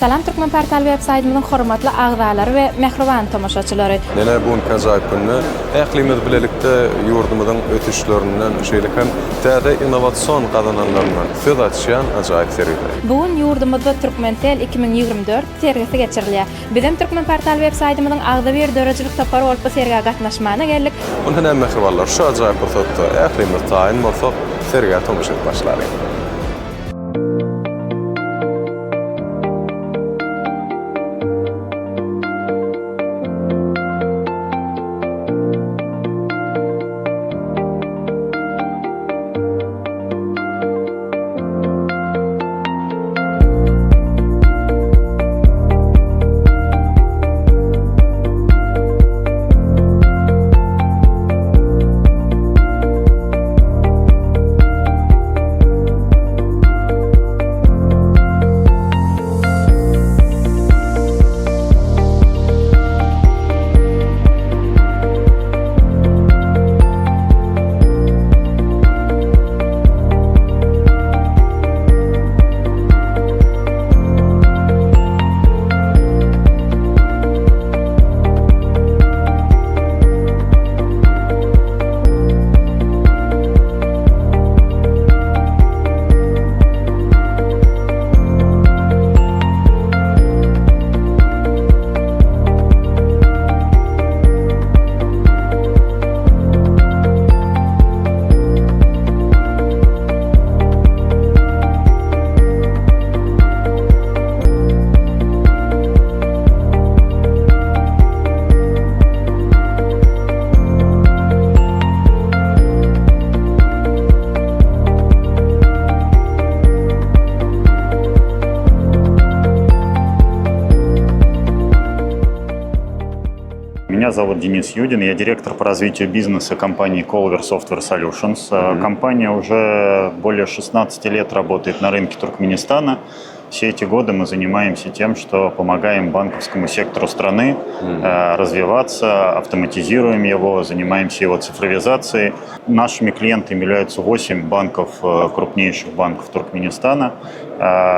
Salam Türkmen portal web-saytimizin hormatly agzalary we mehriban tomoşaçylary. Nene bu ajaýyp günni ählimiz bilelikde ýurdumyzyň ötüşlerinden şeýle hem täze innowasion gazananlaryndan söz açýan ajaýyp serýär. Bugun ýurdumyzda Türkmentel 2024 sergisi geçirilýär. Bizim Türkmen portal web-saytymyzyň agza bir dörejilik tapary bolup bu sergiä gatnaşmagyna geldik. Onda hem mehribanlar şu ajaýyp pursatda ählimiz taýyn bolsa sergiä tomoşa başlary. Меня зовут Денис Юдин, я директор по развитию бизнеса компании Colver Software Solutions. Компания уже более 16 лет работает на рынке Туркменистана. Все эти годы мы занимаемся тем, что помогаем банковскому сектору страны развиваться, автоматизируем его, занимаемся его цифровизацией. Нашими клиентами являются 8 банков, крупнейших банков Туркменистана.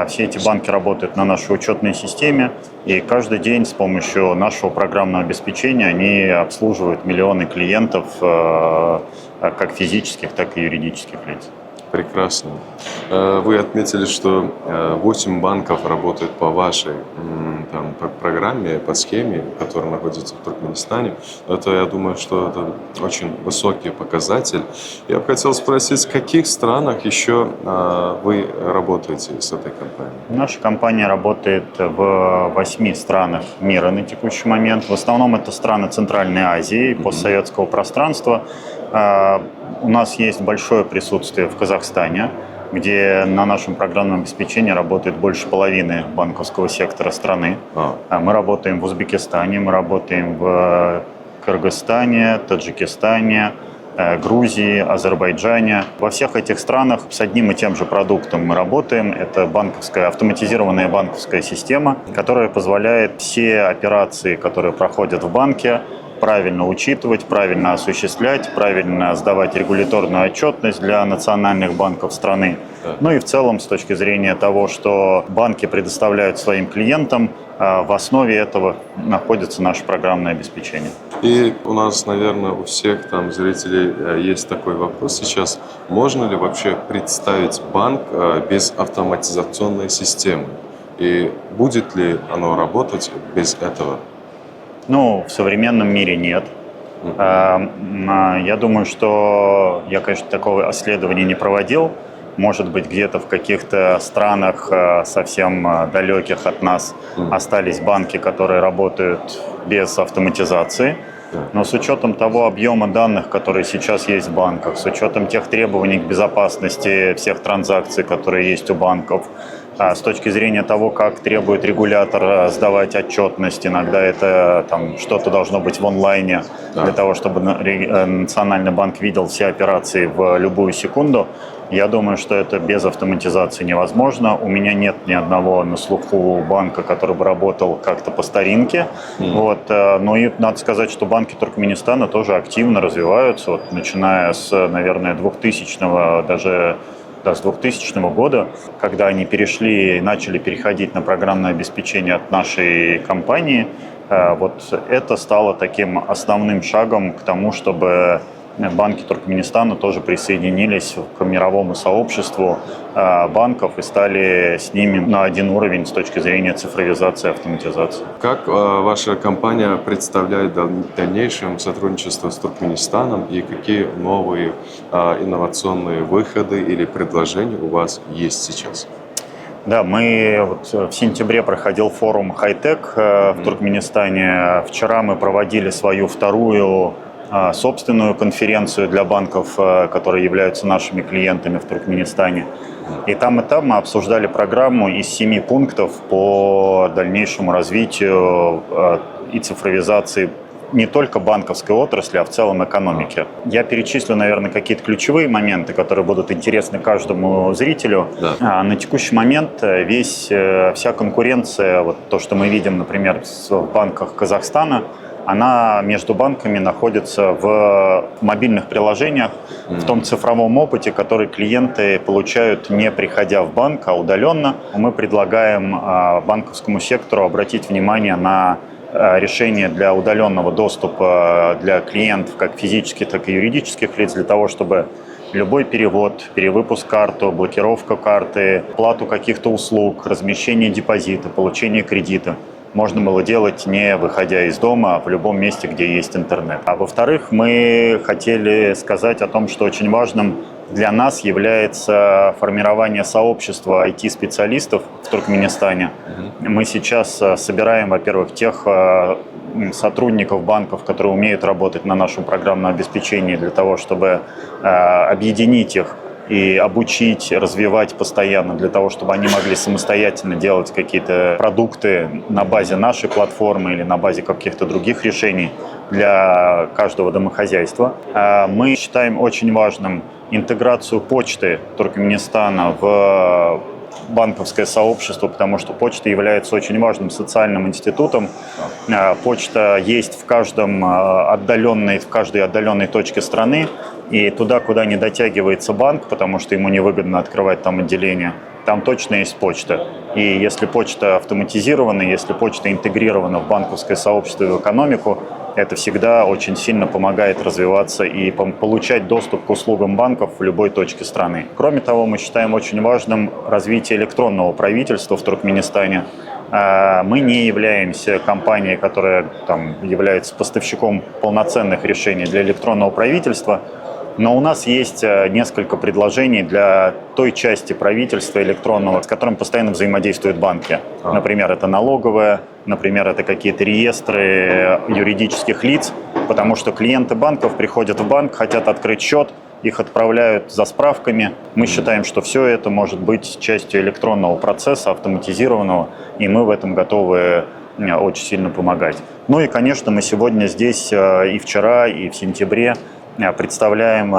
Все эти банки работают на нашей учетной системе, и каждый день с помощью нашего программного обеспечения они обслуживают миллионы клиентов, как физических, так и юридических лиц. Прекрасно. Вы отметили, что 8 банков работают по вашей по программе, по схеме, которая находится в Туркменистане. Это, я думаю, что это очень высокий показатель. Я бы хотел спросить, в каких странах еще вы работаете с этой компанией? Наша компания работает в 8 странах мира на текущий момент. В основном это страны Центральной Азии, постсоветского пространства. У нас есть большое присутствие в Казахстане, где на нашем программном обеспечении работает больше половины банковского сектора страны. Мы работаем в Узбекистане, мы работаем в Кыргызстане, Таджикистане, Грузии, Азербайджане. Во всех этих странах с одним и тем же продуктом мы работаем. Это автоматизированная банковская система, которая позволяет все операции, которые проходят в банке, правильно учитывать, правильно осуществлять, правильно сдавать регуляторную отчетность для национальных банков страны. Ну и в целом, с точки зрения того, что банки предоставляют своим клиентам, в основе этого находится наше программное обеспечение. И у нас, наверное, у всех там зрителей есть такой вопрос сейчас. Можно ли вообще представить банк без автоматизационной системы? И будет ли оно работать без этого? Ну, в современном мире нет. Я думаю, что я, конечно, такого исследования не проводил. Может быть, где-то в каких-то странах совсем далеких от нас остались банки, которые работают без автоматизации. Но с учетом того объема данных, которые сейчас есть в банках, с учетом тех требований к безопасности всех транзакций, которые есть у банков, с точки зрения того, как требует регулятор сдавать отчетность, иногда это что-то должно быть в онлайне для того, чтобы Национальный банк видел все операции в любую секунду. Я думаю, что это без автоматизации невозможно. У меня нет ни одного на слуху банка, который бы работал как-то по старинке. Но и надо сказать, что банки Туркменистана тоже активно развиваются, начиная с, наверное, 2000-го, даже с 2000 года, когда они начали переходить на программное обеспечение от нашей компании. Вот это стало таким основным шагом к тому, чтобы банки Туркменистана тоже присоединились к мировому сообществу банков и стали с ними на один уровень с точки зрения цифровизации и автоматизации. Как ваша компания представляет в дальнейшем сотрудничество с Туркменистаном и какие новые инновационные выходы или предложения у вас есть сейчас? Да, в сентябре проходил форум «Хай-Тек» в Туркменистане. Вчера мы проводили свою вторую собственную конференцию для банков, которые являются нашими клиентами в Туркменистане. И там мы обсуждали программу из 7 пунктов по дальнейшему развитию и цифровизации не только банковской отрасли, а в целом экономики. Я перечислю, наверное, какие-то ключевые моменты, которые будут интересны каждому зрителю. Да. На текущий момент вся конкуренция, вот то, что мы видим, например, в банках Казахстана, она между банками находится в мобильных приложениях, в том цифровом опыте, который клиенты получают, не приходя в банк, а удаленно. Мы предлагаем банковскому сектору обратить внимание на решение для удаленного доступа для клиентов, как физических, так и юридических лиц, для того, чтобы любой перевод, перевыпуск карты, блокировка карты, плату каких-то услуг, размещение депозита, получение кредита можно было делать, не выходя из дома, а в любом месте, где есть интернет. А во-вторых, мы хотели сказать о том, что очень важным для нас является формирование сообщества IT-специалистов в Туркменистане. Мы сейчас собираем, во-первых, тех сотрудников банков, которые умеют работать на нашем программном обеспечении, для того, чтобы объединить их и обучить, развивать постоянно, для того, чтобы они могли самостоятельно делать какие-то продукты на базе нашей платформы или на базе каких-то других решений для каждого домохозяйства. Мы считаем очень важным интеграцию почты Туркменистана в банковское сообщество, потому что почта является очень важным социальным институтом. Почта есть в каждой отдаленной точке страны, и туда, куда не дотягивается банк, потому что ему невыгодно открывать там отделение, там точно есть почта. И если почта автоматизирована, если почта интегрирована в банковское сообщество и в экономику, это всегда очень сильно помогает развиваться и получать доступ к услугам банков в любой точке страны. Кроме того, мы считаем очень важным развитие электронного правительства в Туркменистане. Мы не являемся компанией, которая является поставщиком полноценных решений для электронного правительства, но у нас есть несколько предложений для той части правительства электронного, с которым постоянно взаимодействуют банки. Например, это налоговая, например, это какие-то реестры юридических лиц, потому что клиенты банков приходят в банк, хотят открыть счет, их отправляют за справками. Мы считаем, что все это может быть частью электронного процесса, автоматизированного, и мы в этом готовы очень сильно помогать. Ну и, конечно, мы сегодня здесь и вчера, и в сентябре представляем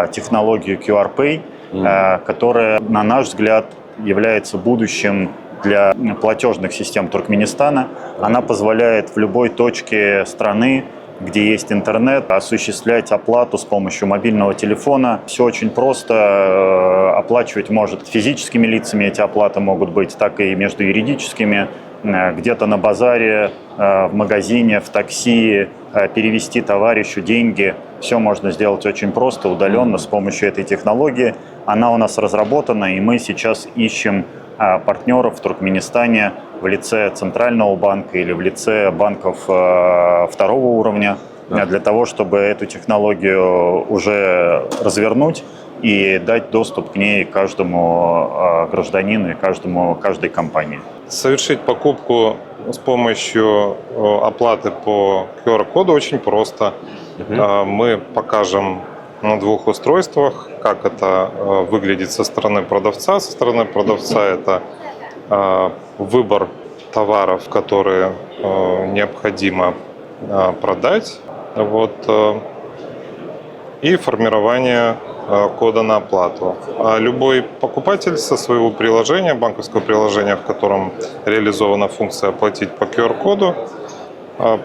технологию QR Pay, которая, на наш взгляд, является будущим для платежных систем Туркменистана. Она позволяет в любой точке страны, где есть интернет, осуществлять оплату с помощью мобильного телефона. Все очень просто. Оплачивать может физическими лицами, эти оплаты могут быть, так и между юридическими. Где-то на базаре, в магазине, в такси, перевести товарищу деньги. Все можно сделать очень просто, удаленно, с помощью этой технологии. Она у нас разработана, и мы сейчас ищем партнеров в Туркменистане в лице Центрального банка или в лице банков второго уровня, для того, чтобы эту технологию уже развернуть и дать доступ к ней каждому гражданину и каждой компании. Совершить покупку с помощью оплаты по QR-коду очень просто. Мы покажем на 2 устройствах, как это выглядит со стороны продавца. Со стороны продавца это выбор товаров, которые необходимо продать, и формирование кода на оплату. Любой покупатель со своего приложения, банковского приложения, в котором реализована функция «Оплатить по QR-коду»,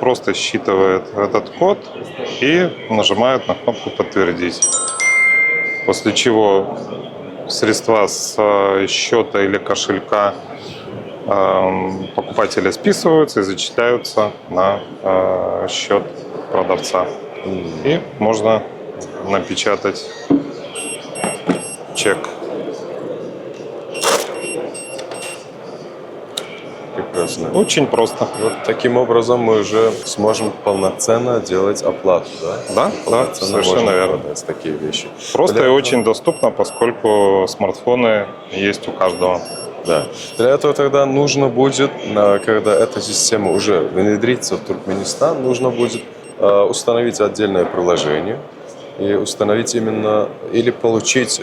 просто считывает этот код и нажимает на кнопку «Подтвердить». После чего средства с счета или кошелька покупателя списываются и зачисляются на счет продавца. И можно напечатать чек. Прекрасно. Очень просто. Вот таким образом мы уже сможем полноценно делать оплату, да? Да, Полноценно совершенно можем верно. продать такие вещи. Просто Для и этого- очень доступно, поскольку смартфоны есть у каждого. Да. Для этого тогда нужно будет, когда эта система уже внедрится в Туркменистан, нужно будет установить отдельное приложение и установить именно, или получить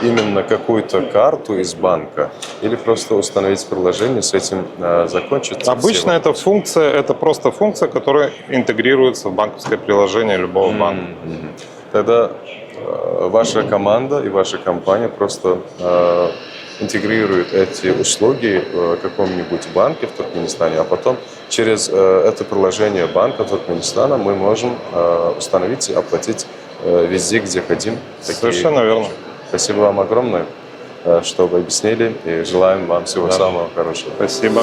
именно какую-то карту из банка, или просто установить приложение, с этим закончится. Обычно эта функция, это просто функция, которая интегрируется в банковское приложение любого банка. Тогда ваша команда и ваша компания просто интегрирует эти услуги в каком-нибудь банке в Туркменистане, а потом через это приложение банка Туркменистана мы можем установить и оплатить везде, где хотим. Совершенно верно. Спасибо вам огромное, что вы объяснили, и желаем вам всего самого хорошего. Спасибо.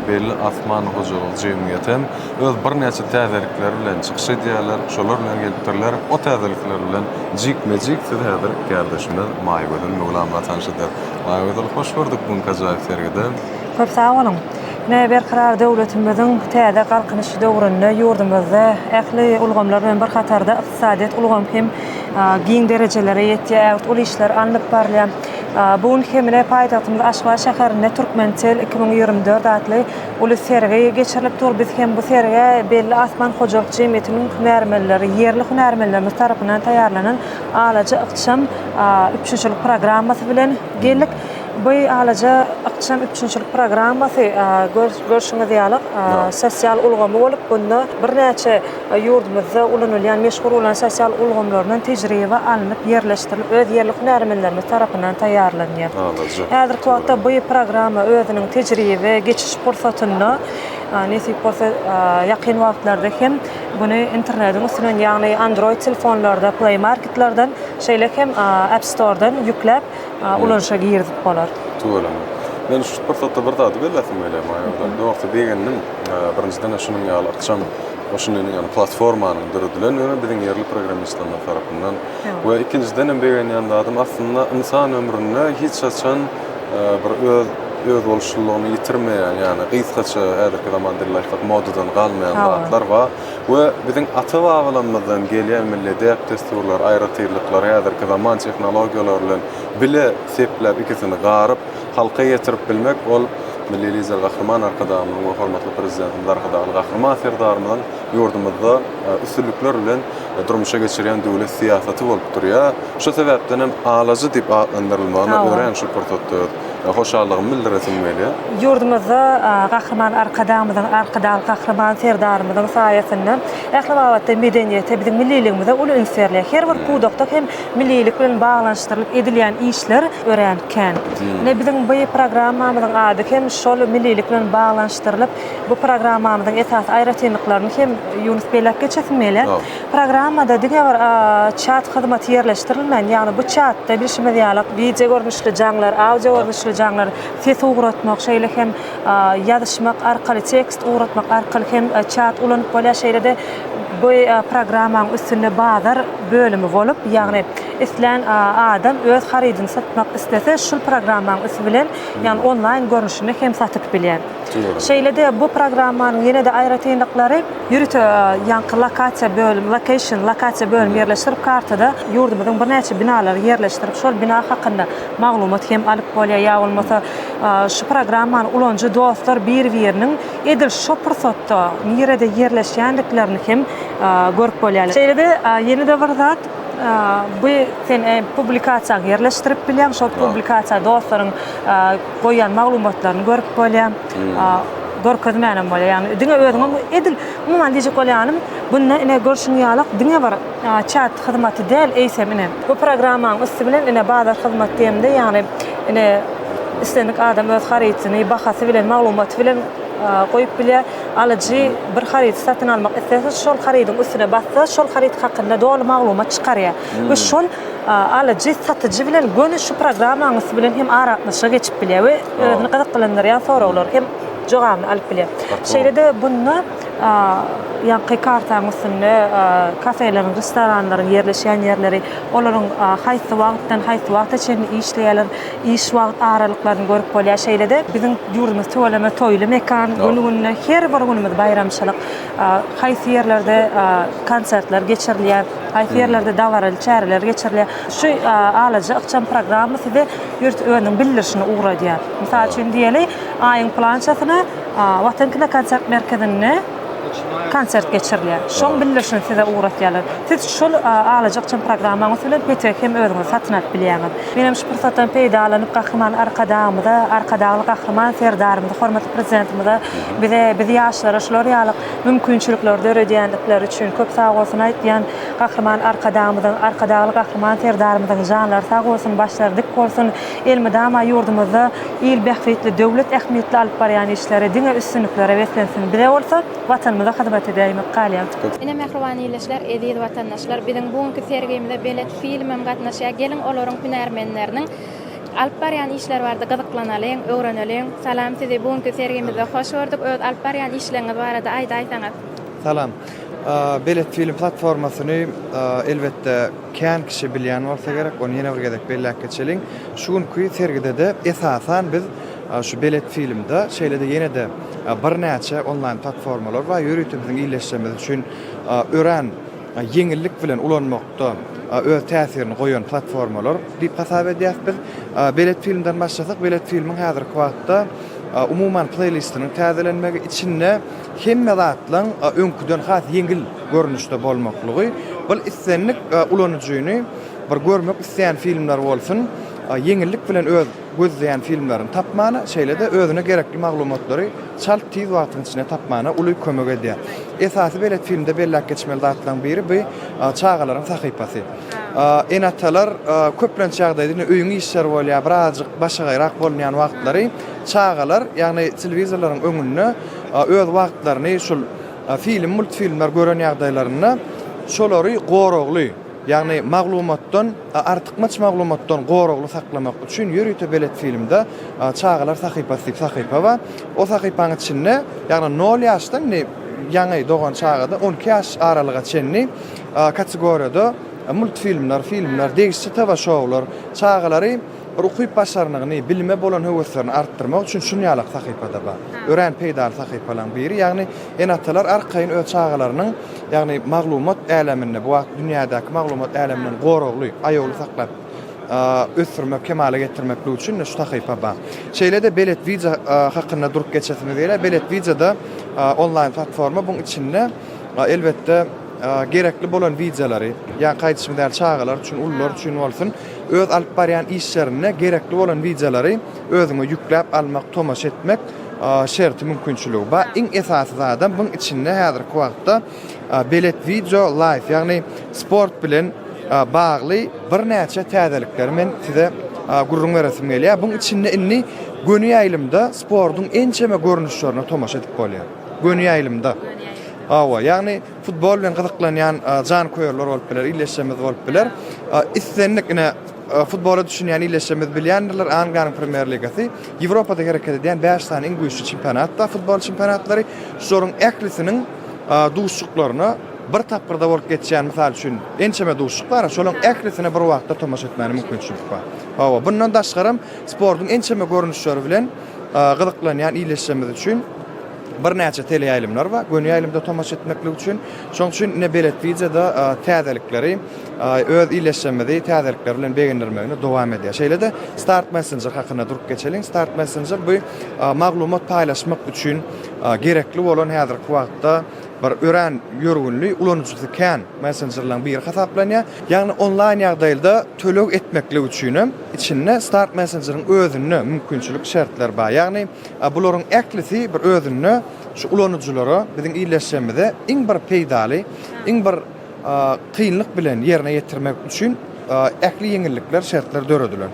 belli Osman Hocaoğlu cemiyeti öz bir neçe täzelikler bilen çykyş edýärler, şolar bilen gelipdirler. O täzelikler bilen jikmejik täzelik kardeşimiz Maýgödün Muglamla tanışdyr. Maýgödün hoş gördük bu gazaýyp sergide. Köp sağ olun. Ne berkarar döwletimizin täze galkynyşy döwründe ýurdumyzda ähli ulgamlar bilen bir katarda ykdysadyýat ulgam hem giň derejelere ýetýär, ul işler anyp barýar. Bugun hemine paýtagtymyz Aşgabat şäherinde Türkmentel 2024 adly uly sergi geçirilip dur. Biz hem bu serge belli Osman Hocaoğlu jemgyýetiniň hünärmenleri, ýerli hünärmenlerimiz tarapyndan taýýarlanan alaja ykdysam üçünçilik programmasy bilen geldik. Bu alaja ykdysam üçünçilik programmasy görüşüňiz ýalyk sosial ulgamy bolup bunda bir näçe ýurdumyzda ulanylýan meşgul bolan sosial ulgamlardan tejribe alınıp ýerleşdirilip öz ýerli hünärmenlerimiz tarapyndan taýýarlanýar. Häzirki wagtda bu programma özüniň tejribe geçiş fursatyny nesip bolsa ýakyn wagtlarda hem buny internetiň üstünden ýagny Android telefonlarda, Play Marketlerden şeýle hem App Store'dan ýükläp ulanşa girdip bolar. Tuğla. Ben şu fırsatda bir daha belläsim öyle Maýgödün. Wagty begendim birinciden şunyň ýaly akşam oşunyň ýany platformanyň dürdilen we biziň ýerli programmistlar tarapyndan we ikinciden begen ýanda adam aslında insan ömründe hiç açan bir öz bolşulugyny ýitirmeýän, ýani gysgaça häzirki zamanda laýyk modadan galmaýan zatlar bar we biziň ata-babalarymyzdan gelýän millet desturlar, aýratyrlyklar, häzirki zaman tehnologiýalar bilen bile sepläp ikisini garyp halka ýetirip bilmek ol Milli lider Gahryman arkadaşymyň we hormatly prezidentimiz arkadaşy Gahryman Serdarymyň ýurdumyzda üstünlikler bilen durmuşa geçirýän döwlet siýasaty bolup durýar. Şu sebäpden hem alazy diýip adlandyrylmagyny öwren şu portatda hoşallygym bildiresim gelýär. Ýurdumyzda Gahryman arkadaşymyň Gahryman Serdarymyň saýasynda ähli wagtda medeniýete biziň milliligimizde ul ünsürler. Her bir pudokda hem millilik bilen baglanşdyrylyp edilýän işler öwrenken. Ne biziň bu programmamyzyň ady hem şol millilik bilen baglanşdyrylyp bu programmamyzyň esas aýratynlyklaryny hem Yunus beýlep geçesimeli. Programmada diňe bir chat hyzmaty ýerleşdirilmän. Ýagny bu chatda bilişime ýalyk video görnüşli jaňlar, audio görnüşli jaňlar, ses uğratmak, şeýle hem ýazyşmak arkaly, tekst uğratmak arkaly hem chat ulanyp bolýar şeýlede bu programmanyň üstünde bazar bölümi bolup, ýagny isleyen adam öz haridyny satmak istese şu programmaň ismi bilen yani online görnüşini hem satyp bilýär. Şeýlede bu programmanyň ýene de aýra tynlyklary ýürüte ýanky lokasiýa bölüm ýerleşdirip kartada ýurdumyzyň bir näçe binalary ýerleşdirip şol bina hakynda maglumat hem alyp bolýar ýa bolmasa şu programmany ulanjy dostlar bir-biriniň edil şu pursatda nerede ýerleşýänliklerini hem görüp bolýar. Şeýlede ýene de bir zat bu sen publikasiýa ýerleşdirip bilýän şol publikasiýa dostlaryň goýan maglumatlaryny görüp bolýan. Görkezmänem bolýar. Yani diňe özüňe edil umman diýjek bolýanym bundan ine görüşüň ýalyk diňe bir chat hyzmaty däl eýsemine. Bu programmaň ismi bilen ine bazar hyzmat diýende ýani ine istendik adam öz harityny bahasy bilen maglumaty bilen goýup bilýär. Alyjy bir harit satyn almak istese şol harityň üstüne bassa şol harit hakynda dolu maglumat çykarýar. We şol alyjy satyjy bilen gönü şu programmaň ismi bilen hem aratlaşa geçip bilýär we özüni gyzyklandyrýan soraglar hem jogamy alyp bilýär. Şeýlede bunny ýanky kartaň üstünde kafeleriň, restoranlaryň ýerleşýän ýerleri, olaryň haýsy wagtdan haýsy wagta çenli işleýärler, iş wagt aralyklaryny görüp bolýar. Şeýlede biziň ýurdumyz töweleme toýly mekan, gününe her bir günümiz bayramçylyk, haýsy ýerlerde konsertler geçirilýär, haýsy ýerlerde dawaral çäreler geçirilýär. Şu alaja akşam programmy size ýurt öňüň bildirişine uğradýar. Misal üçin diýeli, aýyň planşasyna Watankina konsert merkezine konsert geçirilýär. Şoň bildirişini size uğratýarlar. Siz şol alajak programmaň bilen petek hem özüňiz satyn alyp bilýäňiz. Menem şu pursatdan peýdalanyp gahryman arkadagy gahryman serdarymyzy, hormatly prezidentimize bizi ýaşlara şolar ýalyk mümkinçilikler döredýänlikleri üçin köp sag bolsun aýtýan gahryman arkadagy gahryman serdarymyzyň janlary sag bolsun, başlary dik bolsun, elmidama ýurdumyzda il bähfetli döwlet ähmiýetli alyp barýan işlere diňe üstünliklere weslensin. Bile bolsa watanymyza hyzmat edýän galýan. Ine mehribany ýerleşler, ediz watandaşlar, biziň bugunky sergimizde belet film hem gatnaşýar gelin olaryň hünärmenleriniň alyp barýan işler bardy, gyzyklanalyň, öwreneliň. Salam size bugunky sergimizde hoş gördük. Öz alyp barýan işleriňiz barada aýdaýsaňyz. Salam. Belet film platformasyny elbetde kän kişi bilýän bolsa gerek, onu ýene bir gedek bellek geçeliň. Şugunky sergide de esasan biz şu belet filmde şeýlede ýene de bir näçe online platformalar we ýürütimiziň iýleşmesi üçin ören ýeňillik bilen ulanmakda öz täsirini goýan platformalar diýip hasap edýäs biz. Belet filmden başlasak, belet filmiň häzirki wagtda umuman playlistiniň täzelenmegi içinde hemme zatlaň öňküden has ýeňil görnüşde bolmaklygy, bu istenlik ulanjyny bir görmek isleýän filmler bolsun, ýeňillik bilen öz gözleýän filmlerini tapmana, şeýlede özüne gerekli maglumatlary çalt tiz wagtyň içinde tapmana uly kömek edýär. Esasy belet filmde bellek geçmeli zatlaryň biri bu çağalaryň sahypasy. Enatalar köplençe ýagdaýda öýüň işler bolýar, birazjyk başa gaýrak bolmaýan wagtlary çağalar, ýagny telewizorlaryň öňünde öz wagtlaryny şol film, multfilmler gören ýagdaýlaryny şolary gorogly, ýagny maglumatdan artykmaç maglumatdan gorogly saklamak üçin ýürüte belet filmde çağalar sahypasy we o sahypanyň içinde ýagny 0 ýaşdan ýaňy dogan çağda 12 ýaş aralyga çenli kategoriýada multfilmler, filmler, degişçi tava şowlar çağalary ruhy başarnyny, bilme bolan höweslerini artdyrmak üçin şunu ýalyk sahypada bar. Ören peýdar sahypalaryň biri, ýagny enatalar arkaýyn öz çağalarynyň ýagny maglumat älemini, bu wagt dünýädäki maglumat äleminiň gorogly, aýoly saklap ösürmek, kemale getirmek üçin şu sahypa bar. Şeýlede belet video hakynda durup geçesini diýerler. Belet videoda online platforma buň içinde elbetde gerekli bolan videolary, ýa gaýtysmyň çağalar üçin, ullar üçin bolsun, öz alyp barýan işlerine gerekli bolan videolary özüňe ýükläp almak, tomaş etmek şerti mümkinçiligi bar. Iň esasy adam buň içinde häzirki wagtda belet video live, ýagny sport bilen bagly bir näçe täzelikler men size gurrun beresim gelýär. Buň içinde inni gönü ýaýlymda sportyň ençeme görnüşlerini tomaş edip bolýar. Gönü ýaýlymda. Ýagny futbol bilen gyzyklanýan jan koýarlar bolup biler, iýleşmez bolup biler. Istenlik ine futbola düşünýän iýleşmez bilýänler, Angliýanyň Premier Ligasy, Ýewropada hereket edýän 5 tane iň güýçli çempionatda futbol çempionatlary şonuň eklisiniň duşuklaryna bir tapgyrda bolup geçýän mysal üçin ençeme duşuk bar, şolaň ählisine bir wagtda tomaşa etmäni mümkinçilik bar. Hawa bundan daşgarym spordyň ençeme görnüşleri bilen gyzyklanýan iýleşmemiz üçin bir näçe teleýaýlymlar bar. Gönü ýaýlymda tomaşa etmeklik üçin, şoň üçin ne belet wideoda täzelikleri öz iýleşmemizi täzelikler bilen begendirmegine dowam edýär. Şeýle-de Start Messenger hakyna durup geçelim. Start Messenger bu maglumat paýlaşmak üçin gerekli bolan häzirki wagtda bir ören ýörgünlük ulanyjy kän messengerlaryň biri hasaplanýar. Ýagny onlaýn ýagdaýda tölek etmeklik üçin içinde Start Messenger'ın özüne mümkinçilik şertler bar. Ýagny bularyň äklisi bir özüne şu ulanyjylara biziň iýleşmemizde iň bir peýdaly, iň bir kıyınlık bilen yerine getirmek için äkli ýeňillikler, şertler dörediler.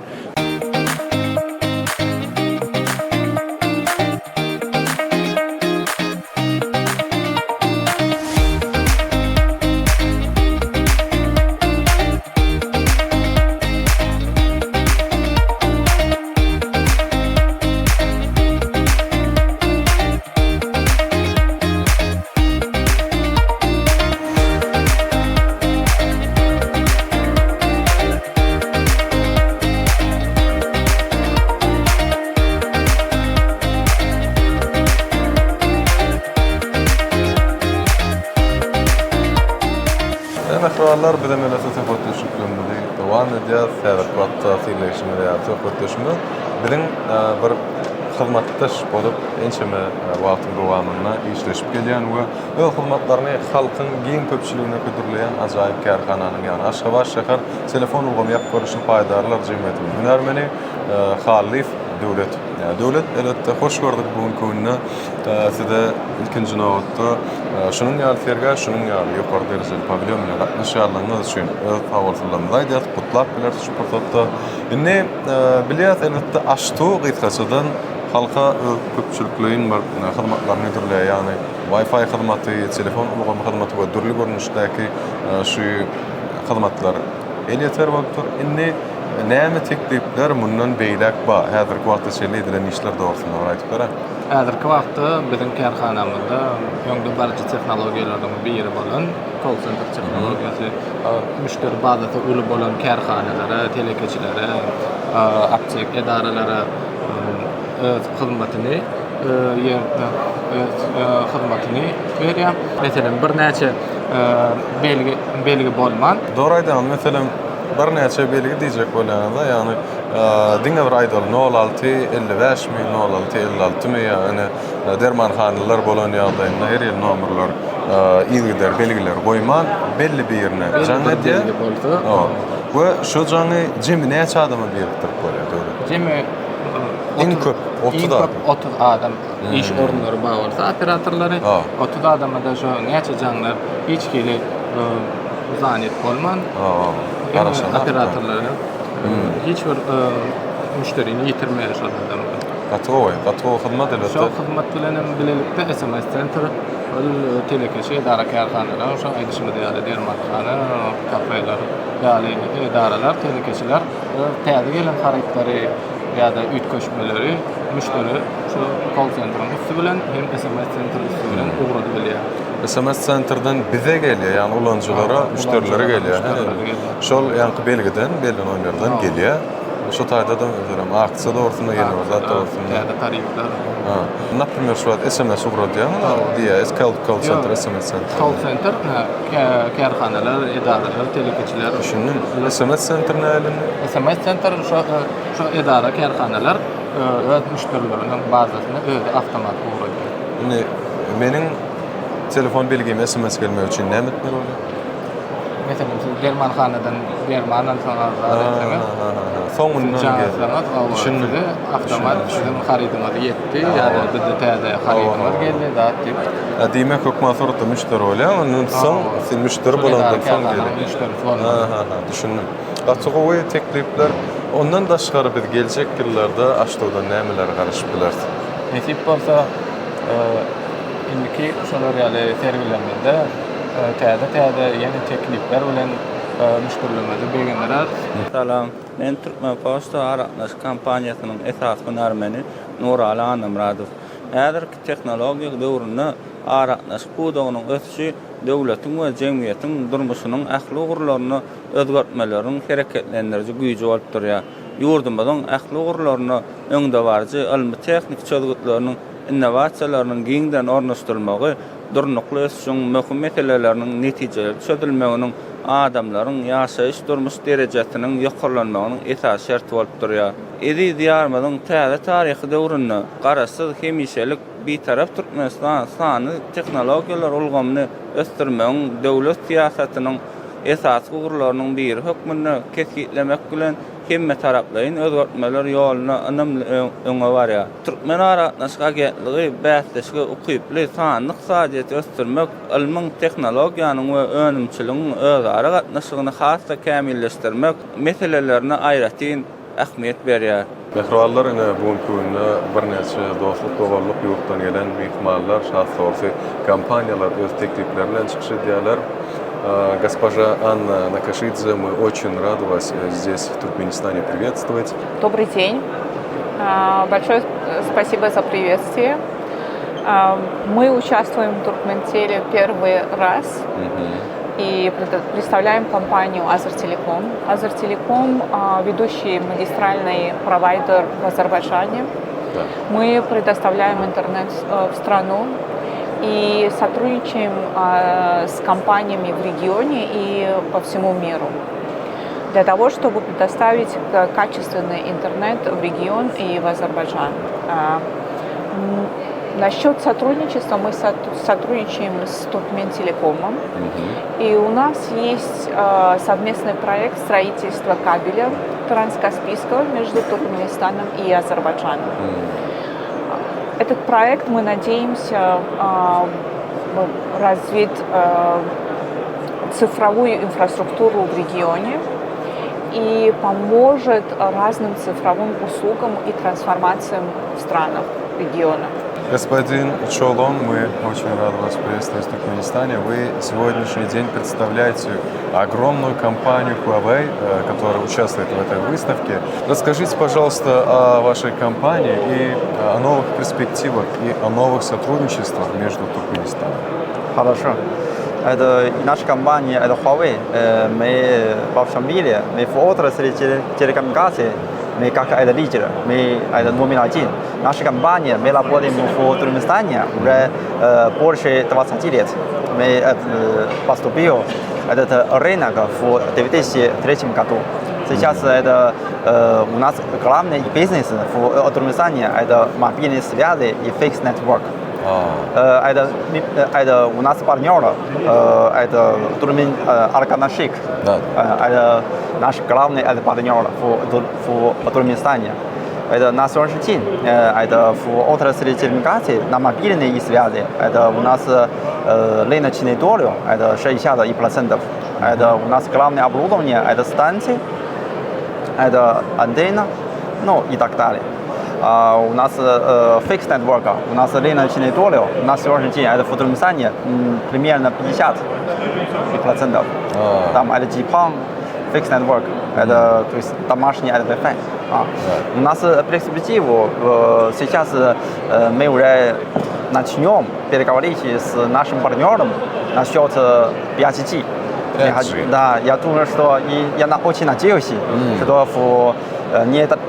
Ahvallar bilen öyle sosyal düşüklüğünde devam edýär. Häzir wagtda fiýleşme ýa sohbet düşme. Biziň bir hyzmatdaş bolup ençeme wagtyň dowamyna işleşip gelýän we o hyzmatlaryny halkyň giň köpçüligine ködürleýän ajaýyp kärhananyň ýani Aşgabat şäher telefon ulgamy ýaparyşy paýdarlar jemgyýetiniň hünärmeni Halif döwlet. Döwlet elbetde hoş gördük bugun gününe. Size ilkinji nowatda şunun ýaly ferga, şunun ýaly ýokary derejeli pavilyon bilen gatnaşýarlygyňyz üçin öz hawalsızlygymyzy aýdýar, gutlap biler şu purtatda. Indi bilýär elbetde aştu gytgaçydan halka köpçülikliğin bir hyzmatlaryny edilýär, ýani Wi-Fi hyzmaty, telefon ulgamy hyzmaty we dürli görnüşdäki şu hyzmatlar elýär wagtda. Indi näme teklipler mundan beýlek bar? Häzirki wagtda şeýle edilen işler dogrusynda aýtyp berer. Häzirki wagtda biziň kärhanamyzda öňde barjy tehnologiýalardan biri bolan call center tehnologiýasy, müşteri bazasy uly bolan kärhanalary, telekeçilere, aptek edaralary öz hyzmatyny berýär. Meselem bir näçe belgi bolman. Dogry aýdam, meselem bir näçe belgi diýjek bolýanda, ýani diňe bir aýdal 06 55 mi 06 56 mi ýani dermanhanalar bolan ýagdaýynda her ýer nomerler ilgiler belgiler goýman belli bir ýerine jaň edýär. We şu jaňy jemi näçe adama beripdirip bolýar döwlet. Jemi Iň köp 30 adam. 30 adam iş orunlary bar bolsa, operatorlary 30 adamda şu näçe jaňlar hiç kili zannet bolman. Operatorlary hiç bir müşterini ýitirmeýär şu adamlar. Gatry hyzmat elbetde. Şu hyzmat bilen bilelikde SMS center telekeçi edara kärhanalar, şu aýdyşmada ýaly dermathana, kafeler, ýaly edaralar, telekeçiler täze gelen hareketlary ýa-da üýtgeşmeleri müşteri şu call center'ın üstü bilen hem SMS center üstü bilen ugrady bilýär. SMS center'dan bize gelýär, ýani ulanjylara, müşterilere gelýär. Şol ýanky belgiden, belli nomerden gelýär. Şu taýda da özürem aksiýa dogrusynda ýene bir zat dogrusynda. Täze tarifler. Например, şu SMS ugrady, diýär, call center, SMS center. Call center, kärhanalar, edaralar, telekeçiler. Düşündüm. SMS center nälen? SMS center şu edara kärhanalar öz müşterileriniň bazasyny özü awtomat ugrady. Indi meniň telefon belgime SMS gelmek üçin näme etmeli bolar? Mesela siz dermanhanadan dermanan soňundan düşündüm. Awtomat sizin haridyňyzy ýetdi, ýa-da bizde täze haridyňyz geldi, dat dip. Diýmek hökümet sorutda müşteri bolýar, ondan soň sen müşteri bolandan soň geldi. Düşündüm. Gaçyk we teklipler ondan daşgary biz geljek ýyllarda aşdowda nämeler garaşyp bilersiz? Nesip bolsa indiki şolar ýaly sergilenmede täze ýeni teklipler bilen müşterilerimizi begendirer. Salam, men Türkmen Posta Araknaş kampaniýasynyň esas hünärmeni Nurali Anamradow. Häzirki tehnologiyak döwründe aratnaşyp budagynyň ötüşi döwletiň we jemgyýetiň durmuşynyň ähli ugurlaryny özgertmelerini hereketlendiriji güýji bolup durýar. Ýurdumyzyň ähli ugurlaryny öňde barjy ilmi tehnik çözgütlerini innovasiýalarynyň giňden ornaşdyrylmagy durnukly ösüşiň möhüm meseleleriniň netijeli çözülmeginiň adamlaryň ýaşaýyş durmuş derejesiniň ýokarlanmagynyň esas şerti bolup durýar. Edi diýarymyzyň täze taryhy döwründe garaşsyz hemişelik bir-tarap Türkmenistan sany tehnologiýalar ulgamyny ösdürmegiň döwlet siýasatynyň esas ugurlarynyň biri hökmünde kesgitlemek bilen hemme taraplaryň özgertmeler ýolyna anamly öňe barýar. Türkmen aratnaşyk agentligi bäsleşige ukyply sanlyk sadyety ösdürmek, ilmiň, tehnologiýanyň we önümçiligiň özara gatnaşygyny hassa kämilleşdirmek meselelerine aýratyn ähmiýet berýär. Mehruallar bugünkü günde bir neçe dostluk gobarlyk ýurtdan gelen mehmanlar, şahsy kompaniýalar öz tekliflerini çykyş edýärler. Госпожа Анна Накашидзе, мы очень рады вас здесь, в Туркменистане, приветствовать. Добрый день. Большое спасибо за приветствие. Мы участвуем в Туркментеле первый раз и представляем компанию Азертелеком. Азертелеком – ведущий магистральный провайдер в Азербайджане. Да. Мы предоставляем интернет в страну и сотрудничаем с компаниями в регионе и по всему миру для того, чтобы предоставить качественный интернет в регион и в Азербайджан. Насчет сотрудничества мы сотрудничаем с Туркментелекомом, и у нас есть совместный проект строительства кабеля транскаспийского между Туркменистаном и Азербайджаном. Этот проект, мы надеемся, развить цифровую инфраструктуру в регионе и поможет разным цифровым услугам и трансформациям в странах региона. Господин Чолон, мы очень рады вас приветствовать в Туркменистане. Вы сегодняшний день представляете огромную компанию Huawei, которая участвует в этой выставке. Расскажите, пожалуйста, о вашей компании и о новых перспективах и о новых сотрудничествах между Туркменистаном. Хорошо. Это наша компания, это Huawei. Мы во всем мире, мы в отрасли телекоммуникаций, мы как это лидер, мы это номер один. Наша компания, мы работаем в Туркменистане уже больше 20 лет. Мы поступили в этот рынок в 2003 году. Сейчас это у нас главный бизнес в Туркменистане, это мобильные связи и fixed network. Это у нас партнер, это Туркмен Арканашик, это наш главный партнер в Туркменистане. Это на сегодняшний день, это в отрасли телекоммуникаций, на мобильные связи, это у нас рыночная доля, это 61%. Это у нас главное оборудование, это станции, это антенна, ну и так далее. У нас fixed network, у нас рыночная доля на сегодняшний день, это в Туркменистане примерно 50%. Там это GPON, fixed network, это то есть домашний это Wi-Fi. У нас перспективу сейчас мы уже начнем переговорить с нашим партнером насчет 5G. Да, я думаю, что я очень надеюсь, что в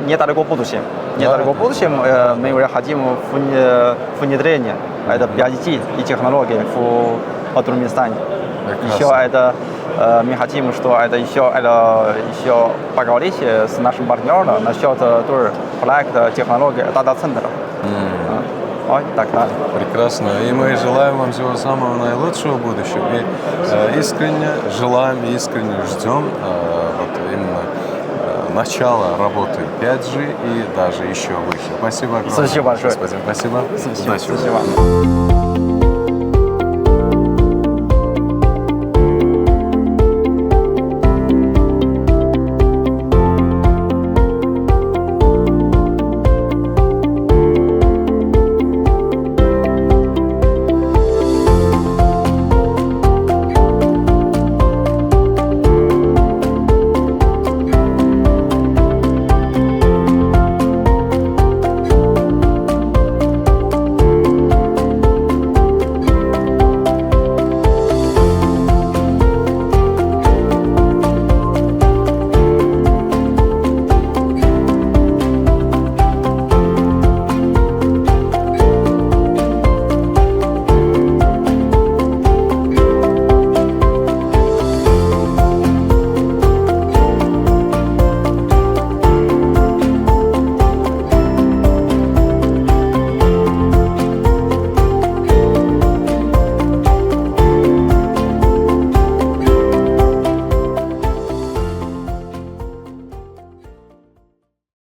недалеком будущем, мы уже хотим внедрение это 5G и технологии в Туркменистане. Еще это мы хотим, что это еще поговорить с нашим партнером насчет проекта технологии дата-центра. Так далее. Прекрасно. И мы желаем вам всего самого наилучшего в будущем. И искренне желаем, искренне ждем вот именно начала работы 5G и даже еще выше. Спасибо огромное. Спасибо большое. Господин. Спасибо. Спасибо.